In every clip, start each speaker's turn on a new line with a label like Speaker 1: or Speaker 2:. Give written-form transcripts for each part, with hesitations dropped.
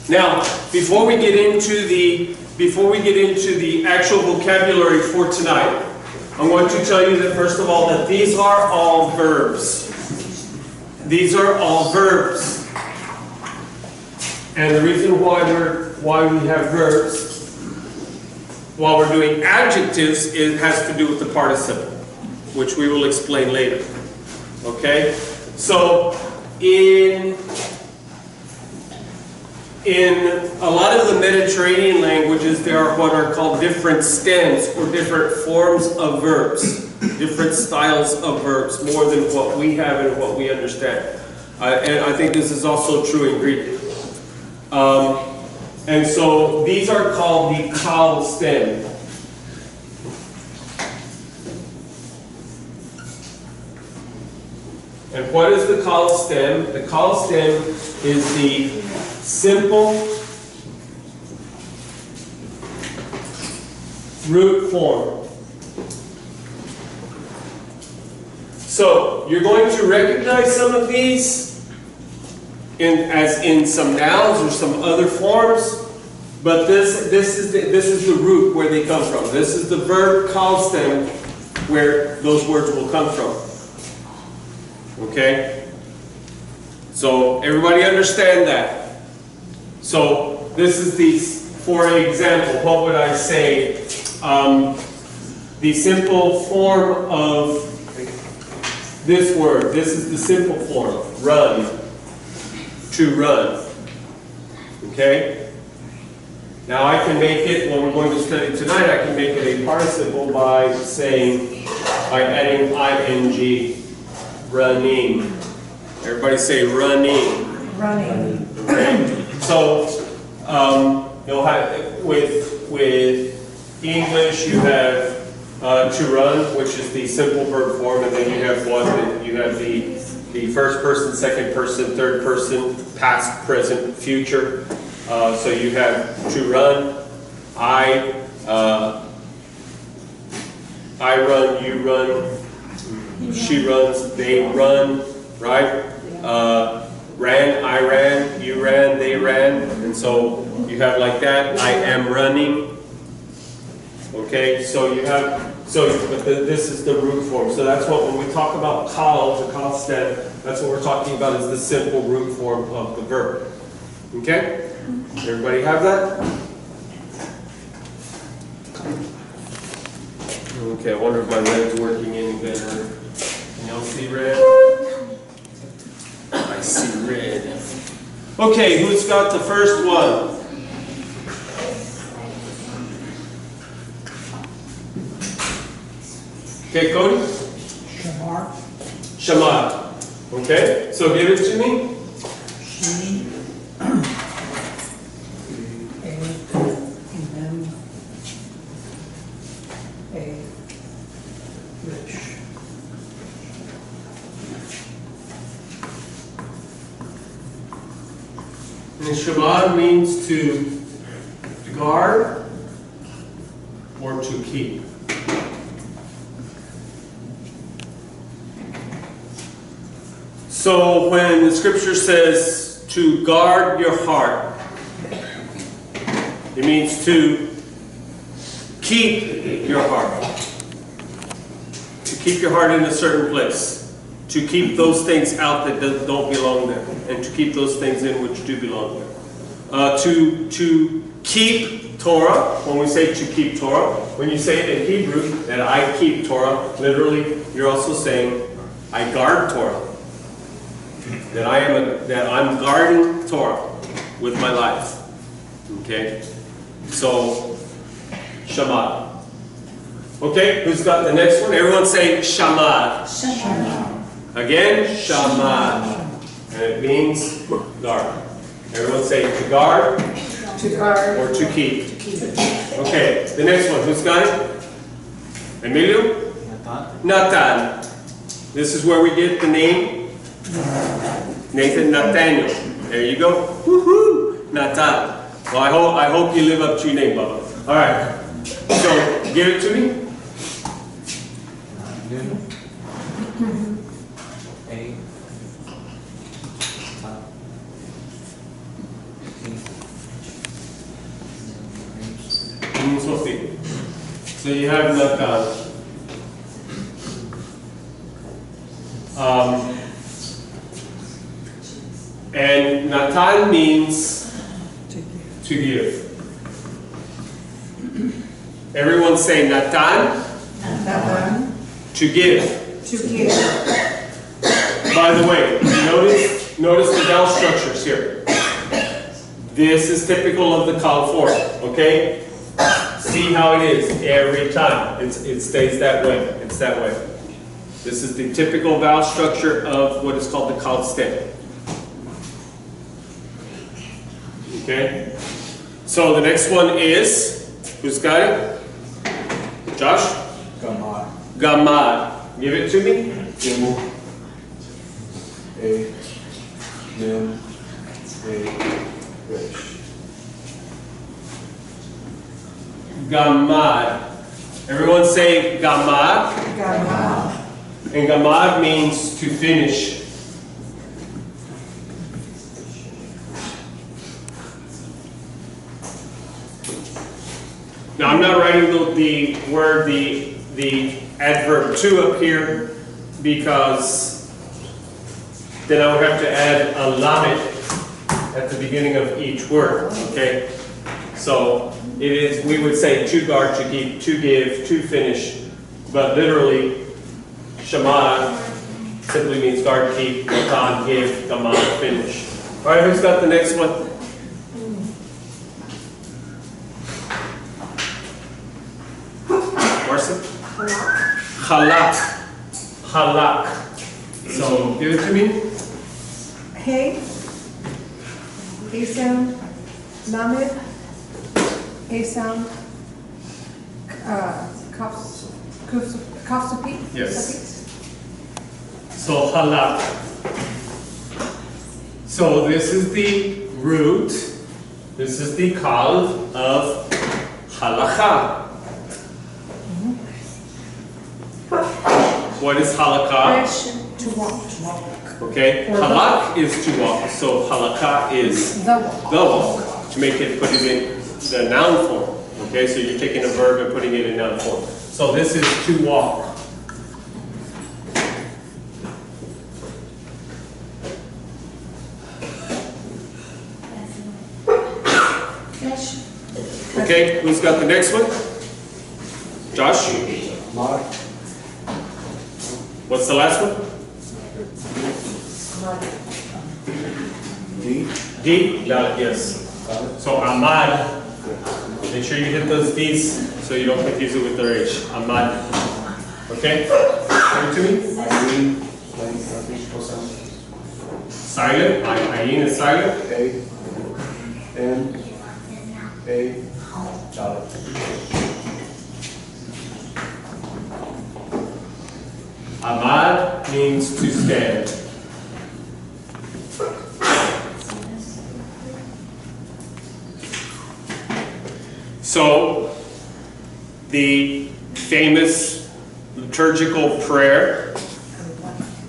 Speaker 1: Now, before we get into the actual vocabulary for tonight, I'm going to tell you that first of all that these are all verbs. These are all verbs. And the reason why we have verbs while we're doing adjectives, it has to do with the participle, which we will explain later. Okay? So in a lot of the Mediterranean languages, there are what are called different stems or different forms of verbs, different styles of verbs, more than what we have and what we understand. And I think this is also true in Greek. And so these are called the kal stem. And what is the kal stem? The kal stem is the simple root form. So you're going to recognize some of these as in some nouns or some other forms, but this is the root where they come from. This is the verb kal stem where those words will come from. Okay? So everybody understand that? So this is for example, what would I say? The simple form of this word. This is the simple form. Run. To run. Okay? Now I can make it, when we're going to study tonight, I can make it a participle by adding ing. Running. Everybody say running.
Speaker 2: Running.
Speaker 1: Okay? So you'll have with English you have to run, which is the simple verb form, and then you have the first person, second person, third person, past, present, future. So you have to run, I run, you run, she runs, they run, right? Ran, I ran, you ran, they ran, and so you have like that. I am running. Okay, so you have but this is the root form. So that's what when we talk about kal, the kal stem, that's what we're talking about is the simple root form of the verb. Okay, everybody have that? Okay, I wonder if my red's working any better. Can y'all see red? I see red. Okay, who's got the first one? Okay, Cody?
Speaker 2: Shamar.
Speaker 1: Shamar. Okay, so give it to me.
Speaker 2: She. Rich.
Speaker 1: And Shamar means to guard or to keep. So when the scripture says to guard your heart, it means to keep your heart. To keep your heart in a certain place. To keep those things out that don't belong there. And to keep those things in which do belong there. To keep Torah, when we say to keep Torah, when you say it in Hebrew that I keep Torah, literally you're also saying I guard Torah. That I'm guarding Torah with my life. Okay? So, Shamar. Okay, who's got the next one? Everyone say Shamar.
Speaker 2: Shamar.
Speaker 1: Again, Shamar. And it means guard. Everyone say to guard.
Speaker 2: To guard.
Speaker 1: Or to keep. Okay, the next one. Who's got it? Emilio? Nathan. This is where we get the name Nathan Nathaniel. There you go. Woohoo! Nathan. Well, I hope you live up to your name, Bubba. All right. So give it to me. So you have natan. And natan means to give. Everyone say natan,
Speaker 2: Natan.
Speaker 1: to give.
Speaker 2: To give.
Speaker 1: By the way, notice the vowel structures here. This is typical of the kal form, okay? See how it is every time. It stays that way. It's that way. This is the typical vowel structure of what is called the kal stem. Okay? So the next one is, who's got it? Josh?
Speaker 3: Gamad.
Speaker 1: Gamad. Give it to me.
Speaker 3: Gimel. A. Mem. A. Resh.
Speaker 1: Gamad. Everyone say gamad.
Speaker 2: Gamad.
Speaker 1: And gamad means to finish. Now I'm not writing the word, the adverb to up here because then I would have to add a lamed at the beginning of each word, okay? So it is, we would say to guard, to keep, to give, to finish, but literally Shema simply means guard, keep, natan, give, gamad, finish. All right, who's got the next one? Marcy? Halak. Halak. So give it to me.
Speaker 4: Hey, A sound, lamed, A sound, kaf suffix.
Speaker 1: Yes. So halak. So this is the root. This is the kal of halakha. What is halakha?
Speaker 4: To walk.
Speaker 1: Okay, halak is to walk, so halakha is
Speaker 4: The walk.
Speaker 1: the walk. To make it, put it in the noun form. Okay, so you're taking a verb and putting it in noun form. So this is to walk. Okay, who's got the next one? Josh?
Speaker 3: Mar.
Speaker 1: What's the last one?
Speaker 3: D.
Speaker 1: D? Yes. So Ahmad. Make sure you hit those D's so you don't confuse it with their H. Ahmad. Okay? Give it to me.
Speaker 3: Ayin. Nothing.
Speaker 1: Silent. Ayin is silent.
Speaker 3: A. N. A. Dalet.
Speaker 1: Ahmad means to stand. So, the famous liturgical prayer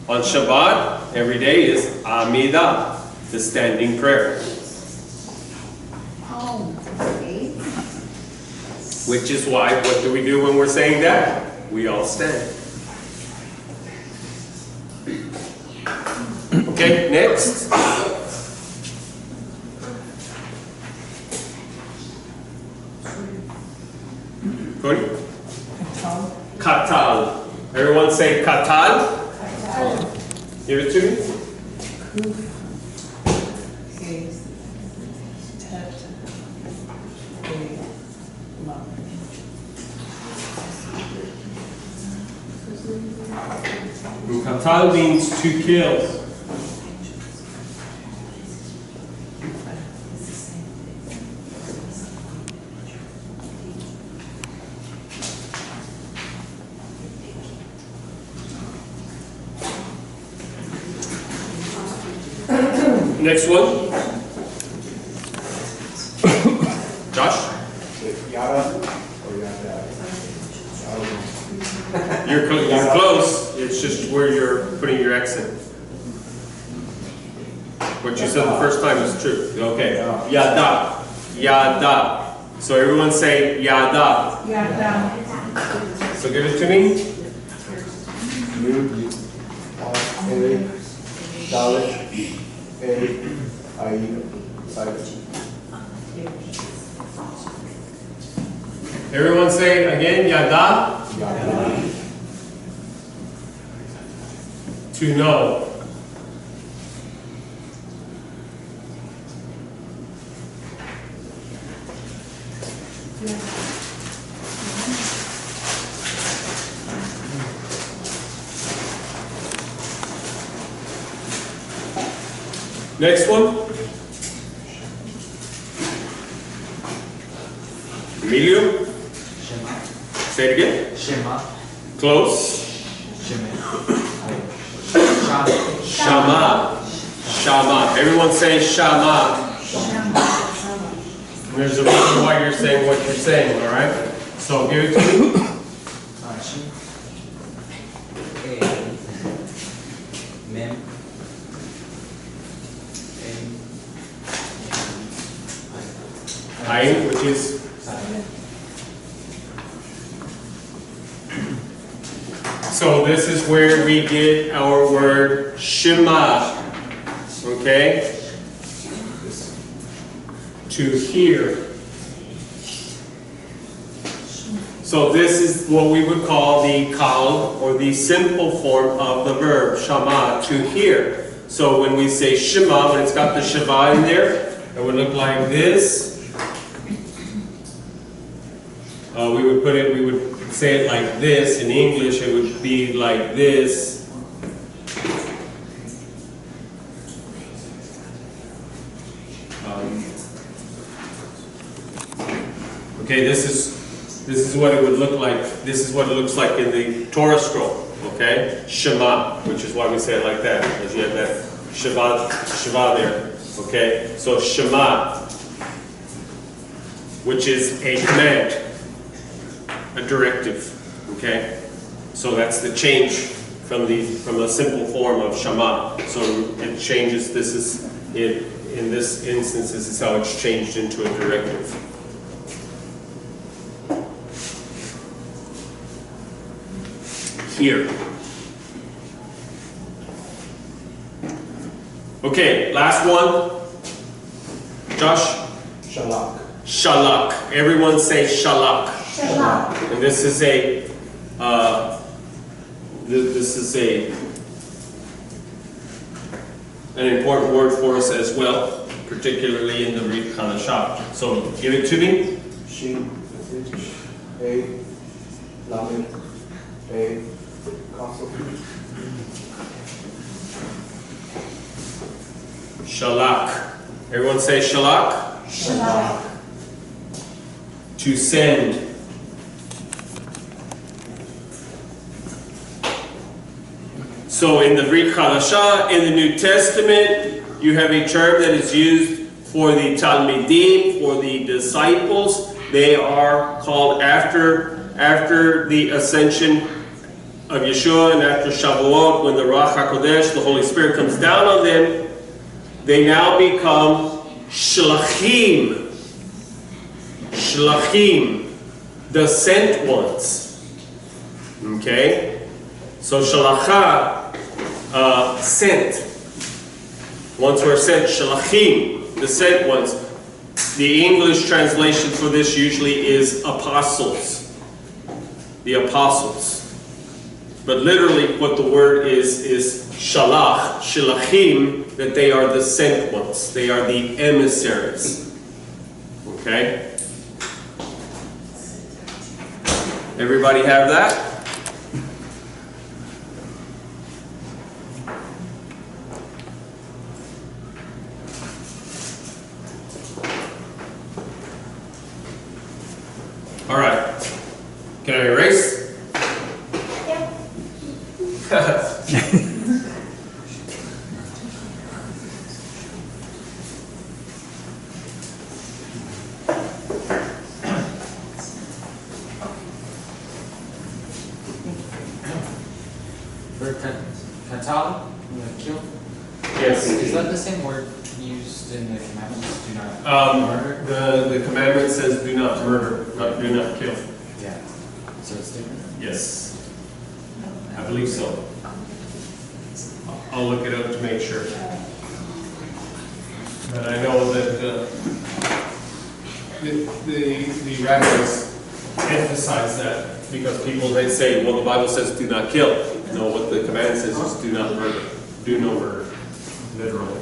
Speaker 1: on Shabbat every day is Amidah, the standing prayer. Which is why, what do we do when we're saying that? We all stand. Okay, next. Cody? Katal. Everyone say katal. Give it to me. Katal means to kill. Next one. Josh?
Speaker 3: Yada or yada?
Speaker 1: You're close. It's just where you're putting your accent. What you said the first time is true. Okay. Yada. Yada. So everyone say yada.
Speaker 2: Yada.
Speaker 1: So give it to me.
Speaker 3: Yud, Hey, Dalet, Hey, Ayin, Silent.
Speaker 1: Everyone say it again. Yada.
Speaker 3: Yada.
Speaker 1: To know. Next one. Emilio. Say it again.
Speaker 5: Shema.
Speaker 1: Close.
Speaker 5: Shema.
Speaker 1: Shama. Shama. Everyone say Shama. There's a reason why you're saying what you're saying, all right? So give it to me.
Speaker 5: Shin. Mem.
Speaker 1: Ayin, which is so this is where we get our word Shema. Okay? To hear. So this is what we would call the kal, or the simple form of the verb shama, to hear. So when we say Shema, when it's got the Shema in there, it would look like this. We would say it like this. In English, it would be like this. Okay, this is what it would look like. This is what it looks like in the Torah scroll. Okay, Shema, which is why we say it like that, because you have that Shiva there. Okay, so Shema, which is a command, a directive. Okay, so that's the change from the simple form of Shema. So it changes. This is it. In this instance, this is how it's changed into a directive. Here. Okay, last one. Josh?
Speaker 3: Shalak.
Speaker 1: Shalak. Everyone say shalak.
Speaker 2: Shalak.
Speaker 1: And this is an important word for us as well, particularly in the Brit Chadashah. So give it to me.
Speaker 3: Shin, Hey, Lamed, Hey, Castle.
Speaker 1: Shalak. Everyone say shalak.
Speaker 2: Shalak.
Speaker 1: To send. So in the Brit Chadashah, in the New Testament, you have a term that is used for the Talmidim, for the disciples. They are called after the ascension of Yeshua and after Shavuot, when the Ruach HaKodesh, the Holy Spirit, comes down on them, they now become Shlachim. Shlachim, the sent ones. Okay? So Shalacha, sent. Once we're sent, Shalachim, the sent ones. The English translation for this usually is apostles. The apostles. But literally what the word is shalach, shalachim, that they are the sent ones. They are the emissaries. Okay? Everybody have that? All right. Can I erase?
Speaker 5: For katal, kill.
Speaker 1: Yes.
Speaker 5: Is that the same word used in the commandments? Do not murder.
Speaker 1: The commandment says do not murder, do not kill.
Speaker 5: Yeah. So it's
Speaker 1: Yes. I believe so. I'll look it up to make sure. But I know that the rabbis emphasize that because people, they say, well, the Bible says do not kill. No, what the command says is do not murder. Do no murder. Literally.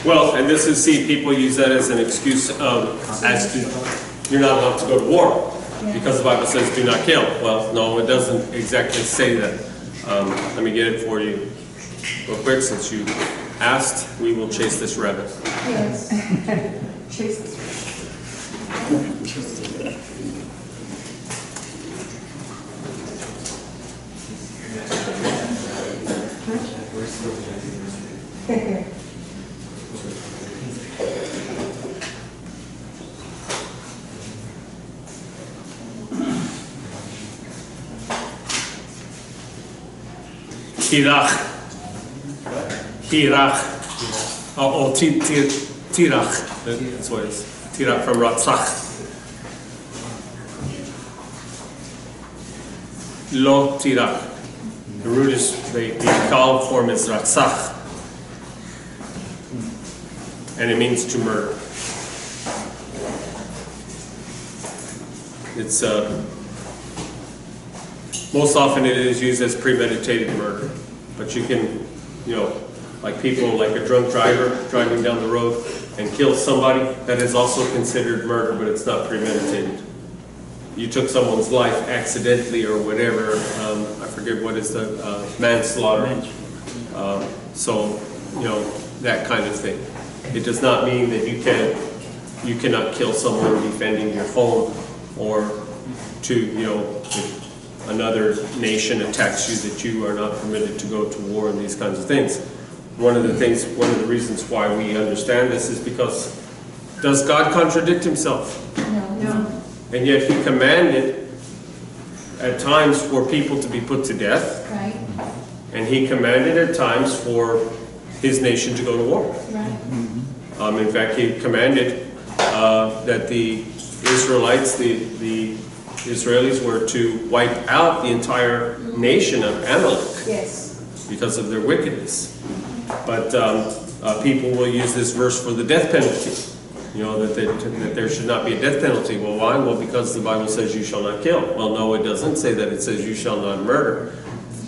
Speaker 1: Well, and this is, see, people use that as an excuse as to you're not allowed to go to war because the Bible says do not kill. Well, no, it doesn't exactly say that. Let me get it for you real quick since you asked. We will chase this rabbit.
Speaker 4: Yes. Chase this rabbit. Tirach. Tirach. Oh, tirach. That's what it is. Tirach from ratzach. Lo tirach. The root is, the kal form is ratzach. And it means to murder. It's, most often it is used as premeditated murder. But you can, you know, like people, like a drunk driver driving down the road and kill somebody, that is also considered murder, but it's not premeditated. You took someone's life accidentally or whatever, I forget what is the, manslaughter. So, you know, that kind of thing. It does not mean that you cannot kill someone defending your home or to, you know, if another nation attacks you, that you are not permitted to go to war and these kinds of things. One of the reasons why we understand this is because does God contradict himself? No.
Speaker 1: And yet he commanded at times for people to be put to death.
Speaker 4: Right.
Speaker 1: And he commanded at times for his nation to go to war.
Speaker 4: Right.
Speaker 1: In fact, he commanded that the Israelites, the Israelis were to wipe out the entire nation of Amalek.
Speaker 4: Yes.
Speaker 1: Because of their wickedness. But people will use this verse for the death penalty. You know, that there should not be a death penalty. Well, why? Well, because the Bible says you shall not kill. Well, no, it doesn't say that. It says you shall not murder.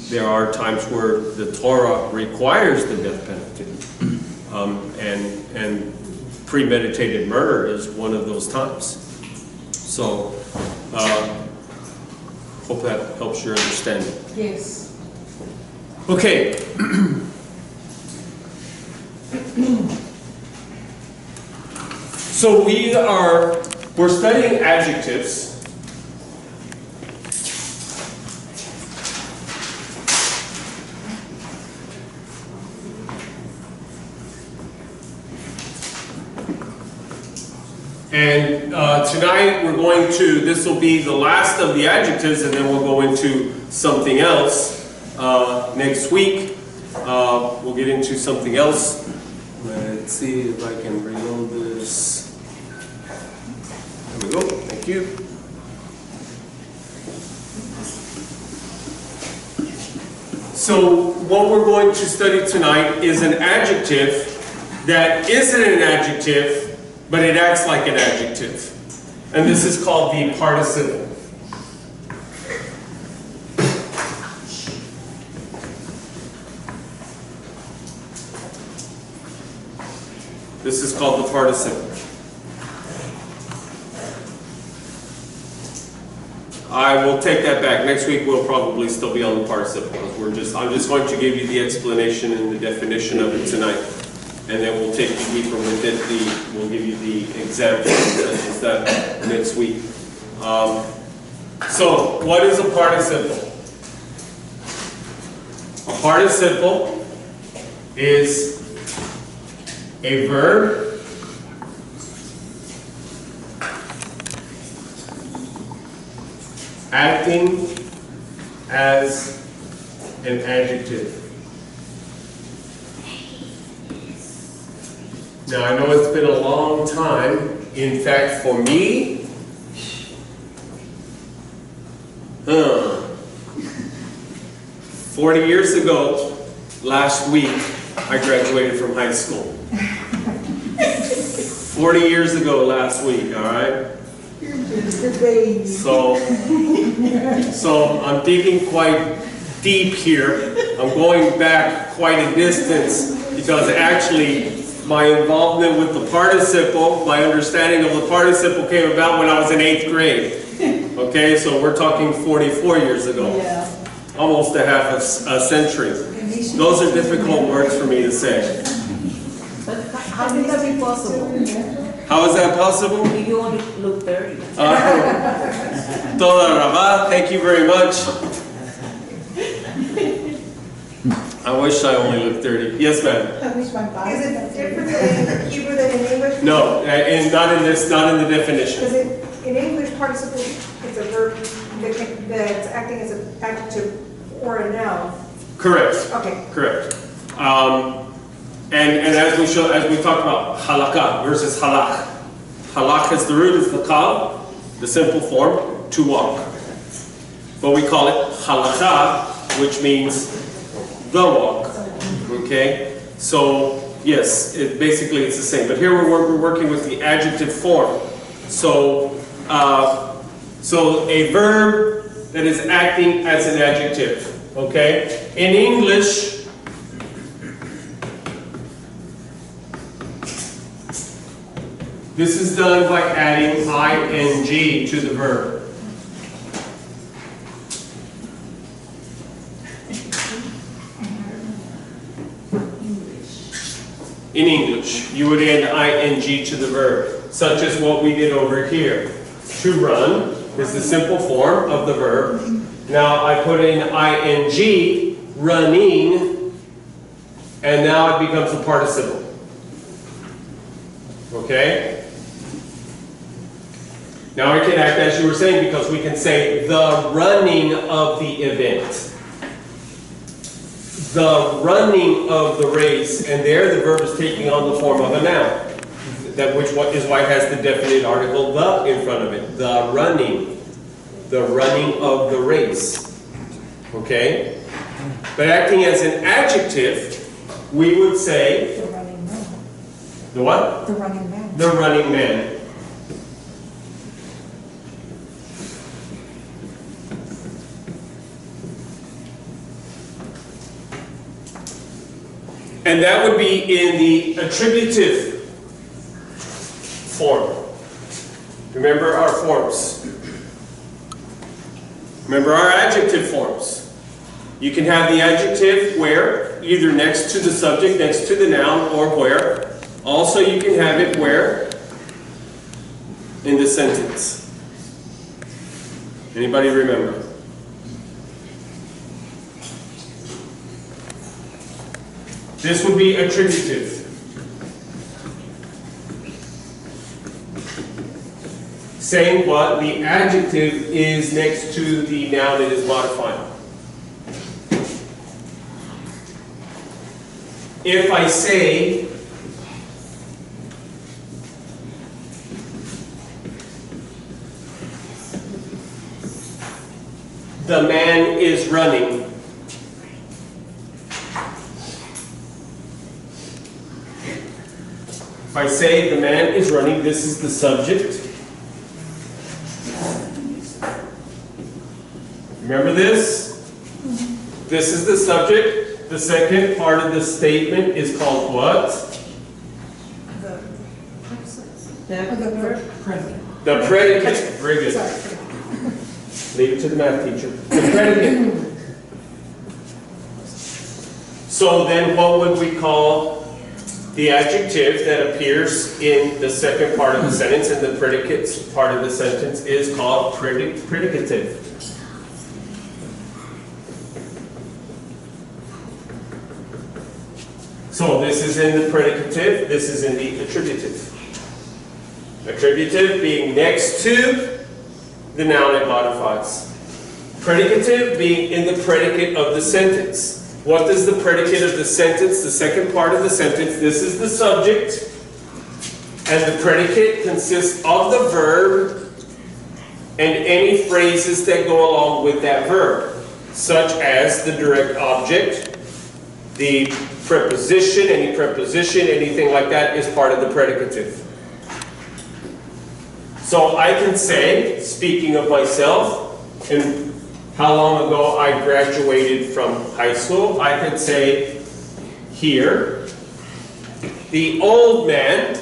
Speaker 1: There are times where the Torah requires the death penalty. And premeditated murder is one of those times. So, hope that helps your understanding.
Speaker 4: Yes.
Speaker 1: Okay. So we're studying adjectives. And tonight we're going to, this will be the last of the adjectives, and then we'll go into something else. Next week we'll get into something else. Let's see if I can reload this. There we go, thank you. So what we're going to study tonight is an adjective that isn't an adjective, but it acts like an adjective. And this is called the participle. This is called the participle. I will take that back. Next week we'll probably still be on the participle. I'm just going to give you the explanation and the definition of it tonight. And then we'll take you deeper within we'll give you the example of that next week. So, what is a participle? A participle is a verb acting
Speaker 4: as an adjective. Now I know it's been a long time. In fact, for me, 40 years ago, last week, I graduated from high school. 40 years ago last week, all right? So I'm digging quite deep here. I'm going back quite a distance because actually my involvement with the participle, my understanding of the participle came about when I was in 8th grade. Okay, so we're talking 44 years ago.
Speaker 2: Yeah.
Speaker 4: Almost a half a century. Those are difficult words for me to say.
Speaker 2: But how can that be possible?
Speaker 4: How is that possible?
Speaker 2: If you only look 30.
Speaker 4: Toda Rabah, thank you very much. I wish I only looked 30. Yes, ma'am.
Speaker 6: Is it different in Hebrew than in English?
Speaker 4: No, and not in the definition.
Speaker 6: Because in English, participle is a verb that's acting as an adjective or a noun.
Speaker 4: Correct.
Speaker 6: Okay.
Speaker 4: Correct. And as we talked about halakha versus halak. Halak is the root is the kal, the simple form, to walk. But we call it halakha, which means the walk. Okay? So, yes, basically it's the same. But here we're working with the adjective form. So, so a verb that is acting as an adjective. Okay? In English, this is done by adding ing to the verb. In English, you would add ing to the verb, such as what we did over here. To run is the simple form of the verb. Now I put in ing, running, and now it becomes a participle. Okay? Now it can act as you were saying, because we can say the running of the event. The running of the race, and there the verb is taking on the form of a noun. Which is why it has the definite article the in front of it. The running of the race. Okay? But acting as an adjective, we would say
Speaker 6: The running man.
Speaker 4: the what?
Speaker 6: The running man.
Speaker 4: The running man. And that would be in the attributive form. Remember our forms. Remember our adjective forms. You can have the adjective where? Either next to the subject, next to the noun, or where. Also you can have it where? In the sentence. Anybody remember? This would be attributive. Saying what? The adjective is next to the noun it is modifying. If I say, the man is running. If I say the man is running, this is the subject. Remember this? This is the subject. The second part of the statement is called what?
Speaker 6: The
Speaker 4: The predicate. Very good. Leave it to the math teacher. The predicate. So then what would we call the adjective that appears in the second part of the sentence, and the predicate part of the sentence is called predicative. So this is in the predicative, this is in the attributive. Attributive being next to the noun it modifies.
Speaker 1: Predicative being in the predicate of the sentence. What is the predicate of the sentence? The second part of the sentence. This is the subject. And the predicate consists of the verb and any phrases that go along with that verb, such as the direct object, the preposition, anything like that is part of the predicative. So I can say, speaking of myself, and how long ago I graduated from high school, I could say here, the old man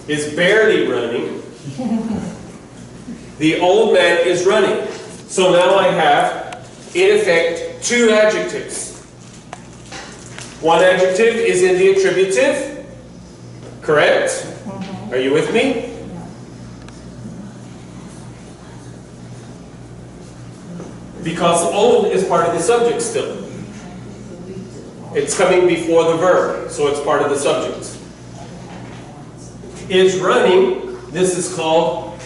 Speaker 1: is barely running. The old man is running. So now I have, in effect, two adjectives. One adjective is in the attributive, correct? Are you with me? Because old is part of the subject still. It's coming before the verb, so it's part of the subject. Is running, this is called,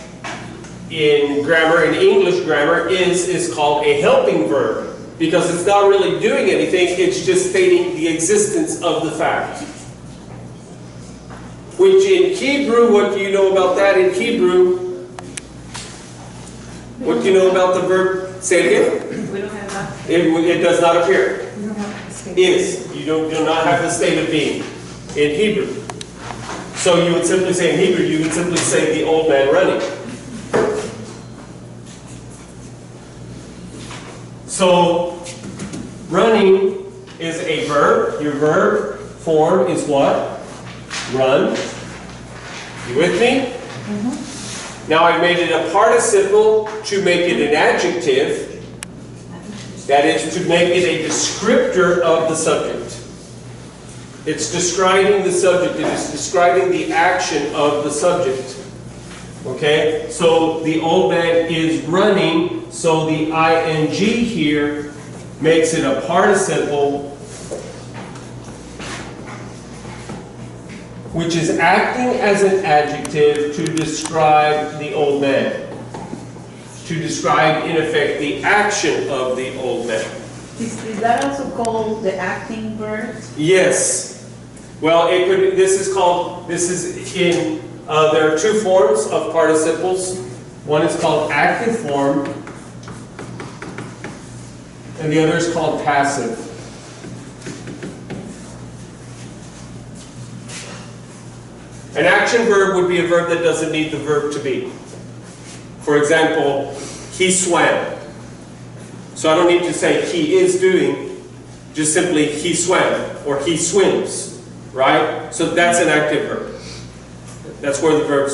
Speaker 1: in grammar, in English grammar, is called a helping verb. Because it's not really doing anything, it's just stating the existence of the fact. Which in Hebrew, what do you know about that in Hebrew? What do you know about the verb? Say it again.
Speaker 2: We don't have that.
Speaker 1: It does not appear.
Speaker 6: You don't have to state.
Speaker 1: Is. You do not have the state of being in Hebrew. So you would simply say in Hebrew, you would simply say the old man running. So running is a verb. Your verb form is what? Run. You with me? Now I've made it a participle to make it an adjective. That is to make it a descriptor of the subject. It's describing the subject. It is describing the action of the subject. Okay? So the old man is running. So the ing here makes it a participle, which is acting as an adjective to describe the old man. To describe, in effect, the action of the old man.
Speaker 2: Is that also called the acting verb?
Speaker 1: Yes. Well, it could. This is in. There are two forms of participles. One is called active form, and the other is called passive. An action verb would be a verb that doesn't need the verb to be. For example, he swam. So I don't need to say he is doing, just simply he swam or he swims, right? So that's an active verb. That's where the verb,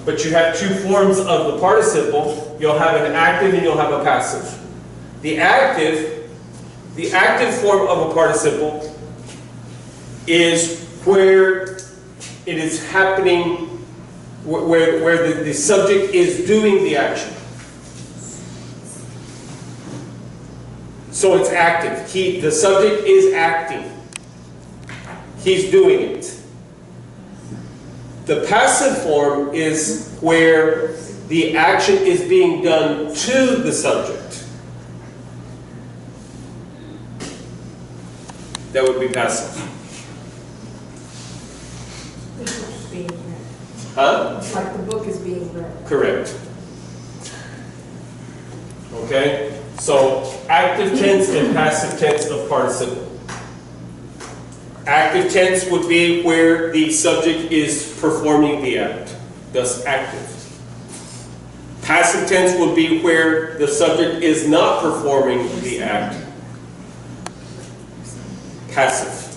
Speaker 1: but you have two forms of the participle. You'll have an active and you'll have a passive. The active form of a participle is where it is happening, where the subject is doing the action. So it's active. The subject is acting. He's doing it. The passive form is where the action is being done to the subject. That would be passive.
Speaker 6: The book's being read.
Speaker 1: Huh?
Speaker 6: It's like the book is being read.
Speaker 1: Correct. Okay? So, active tense and passive tense of participle. Active tense would be where the subject is performing the act, thus active. Passive tense would be where the subject is not performing the act, passive.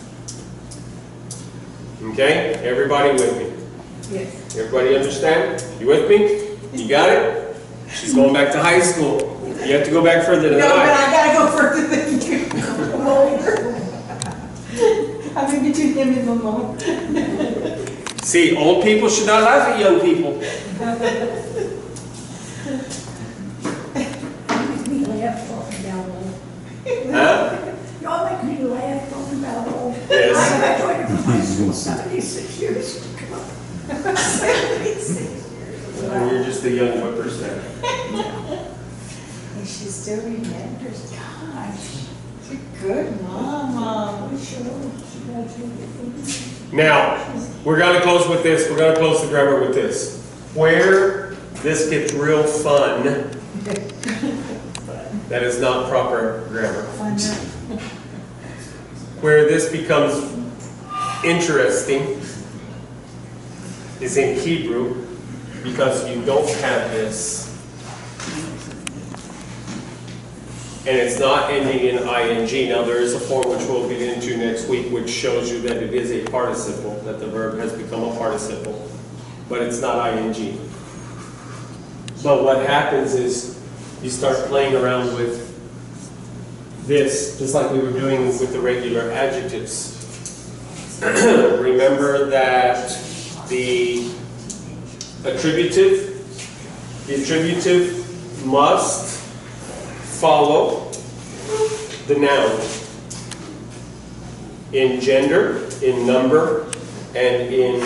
Speaker 1: Okay? Everybody with me?
Speaker 6: Yes.
Speaker 1: Everybody understand? You with me? You got it? She's going back to high school. You have to go back further than
Speaker 6: No, but
Speaker 1: I.
Speaker 6: I gotta go further than you. I'm older. I'm in between him and Mama.
Speaker 1: See, old people should not laugh at young people.
Speaker 7: Me laugh talking about old.
Speaker 1: Huh?
Speaker 7: Y'all make me laugh talking about old.
Speaker 1: Yes.
Speaker 7: I graduated from high school 76 years ago. 76 years ago.
Speaker 1: And you're just a young whippersnapper.
Speaker 2: And she still remembers, gosh, she's a good mama.
Speaker 1: Now, we're going to close with this. We're going to close the grammar with this. Where this gets real fun, that is not proper grammar. Where this becomes interesting is in Hebrew, because you don't have this. And it's not ending in ing. Now there is a form which we'll get into next week which shows you that it is a participle, that the verb has become a participle, but it's not ing. But what happens is you start playing around with this, just like we were doing with the regular adjectives. Remember that the attributive must follow the noun in gender, in number, and in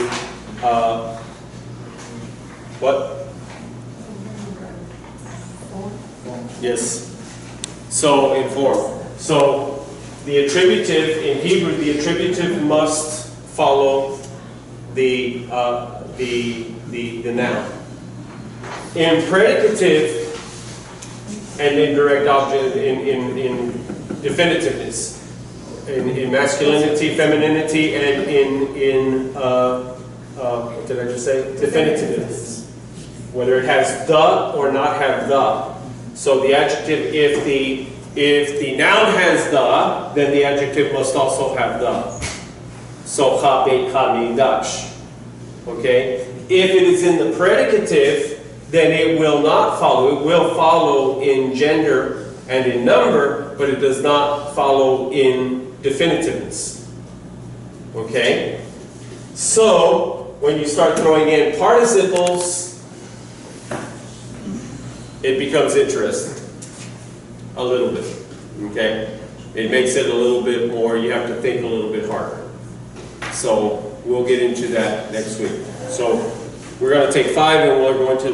Speaker 1: what? Yes. So in form. So the attributive in Hebrew, the attributive must follow the noun. In predicative and in direct object, in definitiveness, in masculinity, femininity, and in what did I just say? Definitiveness. Whether it has the or not have the. So the adjective, if the noun has the, then the adjective must also have the. So ha, bet, ha, mi, dash. Okay? If it is in the predicative, then it will not follow. It will follow in gender and in number, but it does not follow in definitiveness. Okay? So, when you start throwing in participles, it becomes interesting. A little bit. Okay? It makes it a little bit more, you have to think a little bit harder. So, we'll get into that next week. So, we're going to take 5 and we're going to